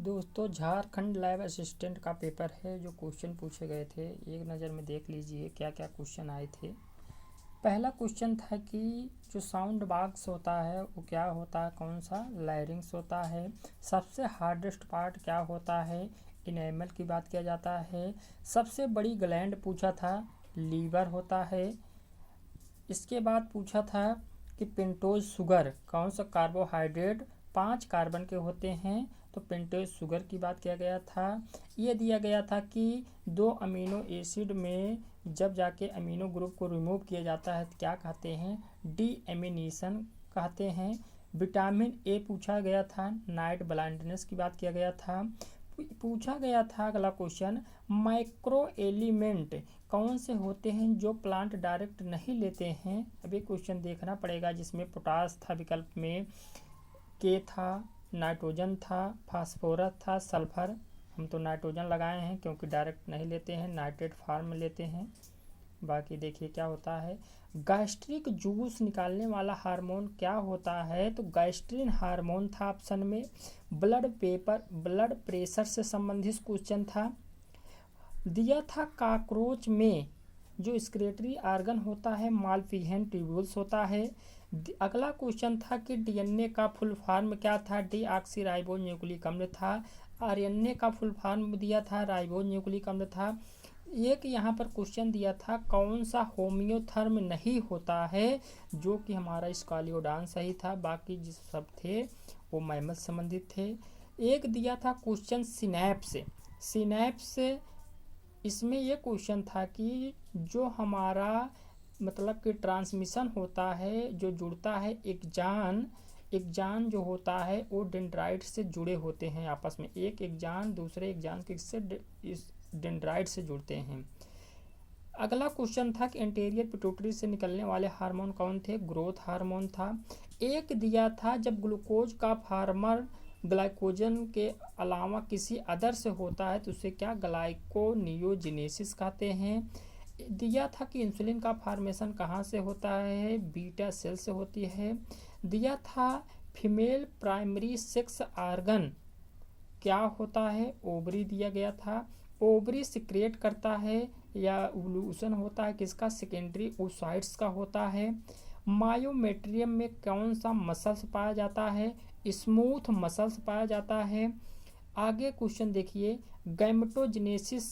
दोस्तों Jharkhand lab assistant का paper है जो क्वेश्चन पूछे गए थे। एक नज़र में देख लीजिए क्या क्या क्वेश्चन आए थे। पहला क्वेश्चन था कि जो साउंड बॉक्स होता है वो क्या होता है, कौन सा, लायरिंग्स होता है। सबसे हार्डेस्ट पार्ट क्या होता है, इनेमल की बात किया जाता है। सबसे बड़ी ग्लैंड पूछा था, लीवर होता है। इसके बाद पूछा था कि पेंटोज शुगर कौन सा कार्बोहाइड्रेट 5 कार्बन के होते हैं, तो पेंटोज शुगर की बात किया गया था। ये दिया गया था कि 2 अमीनो एसिड में जब जाके अमीनो ग्रुप को रिमूव किया जाता है तो क्या कहते हैं, डीएमिनेशन कहते हैं। विटामिन ए पूछा गया था। नाइट ब्लाइंडनेस की बात किया गया था। पूछा गया था अगला क्वेश्चन, माइक्रो एलिमेंट कौन से होते हैं जो प्लांट डायरेक्ट नहीं लेते हैं। अभी क्वेश्चन देखना पड़ेगा जिसमें पोटास था विकल्प में, के था, नाइट्रोजन था, फास्फोरस था, सल्फर। हम तो नाइट्रोजन लगाए हैं क्योंकि डायरेक्ट नहीं लेते हैं, नाइट्रेट फार्म में लेते हैं। बाकी देखिए क्या होता है। गैस्ट्रिक जूस निकालने वाला हार्मोन क्या होता है, तो गैस्ट्रिन हार्मोन था ऑप्शन में। ब्लड प्रेशर से संबंधित क्वेश्चन था। दिया था कॉकरोच में जो स्क्रेटरी आर्गन होता है मालपीहेन ट्यूब्यूल्स होता है। अगला क्वेश्चन था कि डीएनए का फुल फॉर्म क्या था, डीऑक्सीराइबोज न्यूक्लिक अम्ल था। आरएनए का फुल फॉर्म दिया था राइबोज न्यूक्लिक अम्ल था। एक यहाँ पर क्वेश्चन दिया था कौन सा होम्योथर्म नहीं होता है, जो कि हमारा स्कालियोडान सही था। बाकी जिस सब थे वो मैमल संबंधित थे। एक दिया था क्वेश्चन सिनैप्स। इसमें यह क्वेश्चन था कि जो हमारा मतलब कि ट्रांसमिशन होता है, जो जुड़ता है एक जान जो होता है वो डेंड्राइट से जुड़े होते हैं आपस में। एक जान दूसरे एक जान किससे, इस डेंड्राइट से जुड़ते हैं। अगला क्वेश्चन था कि एंटीरियर पिट्यूटरी से निकलने वाले हार्मोन कौन थे, ग्रोथ हार्मोन था। एक दिया था जब ग्लूकोज का फार्मर ग्लाइकोजन के अलावा किसी अदर से होता है तो उसे क्या, ग्लाइकोनियोजेनेसिस कहते हैं। दिया था कि इंसुलिन का फॉर्मेशन कहाँ से होता है, बीटा सेल से होती है। दिया था फीमेल प्राइमरी सेक्स आर्गन क्या होता है, ओवरी दिया गया था। ओवरी सिक्रेट करता है या ओव्यूलेशन होता है किसका, सेकेंडरी oocytes का होता है। मायोमेट्रियम में कौन सा मसल्स पाया जाता है, स्मूथ मसल्स पाया जाता है। आगे क्वेश्चन देखिए, गैमेटोजेनेसिस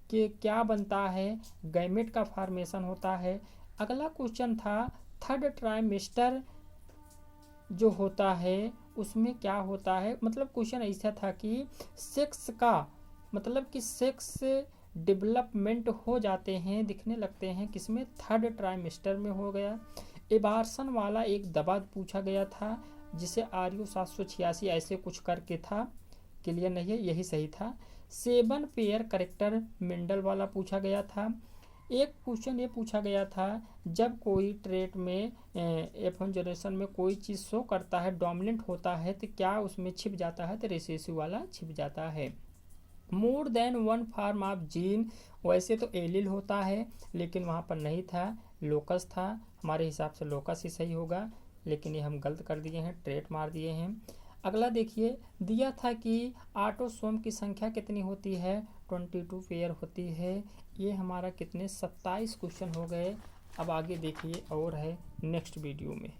के क्या बनता है, गैमेट का फॉर्मेशन होता है। अगला क्वेश्चन था थर्ड ट्राइमेस्टर जो होता है उसमें क्या होता है। मतलब क्वेश्चन ऐसा था कि सेक्स का मतलब कि सेक्स डेवलपमेंट हो जाते हैं, दिखने लगते हैं किसमें, थर्ड ट्राइमेस्टर में हो गया। एबार्सन वाला एक दवा पूछा गया था जिसे RU 786 ऐसे कुछ करके था, क्लियर नहीं है, यही सही था। 7 पेयर करेक्टर मेंडल वाला पूछा गया था। एक क्वेश्चन ये पूछा गया था जब कोई ट्रेट में F1 जनरेशन में कोई चीज़ शो करता है, डोमिनेंट होता है, तो क्या उसमें छिप जाता है, तो रिसेसिव वाला छिप जाता है। More than one form of gene, वैसे तो एलिल होता है लेकिन वहाँ पर नहीं था, लोकस था। हमारे हिसाब से लोकस ही सही होगा, लेकिन ये हम गलत कर दिए हैं, ट्रेट मार दिए हैं। अगला देखिए, दिया था कि ऑटोसोम की संख्या कितनी होती है, 22 पेयर होती है। ये हमारा कितने 27 क्वेश्चन हो गए। अब आगे देखिए और है नेक्स्ट वीडियो में।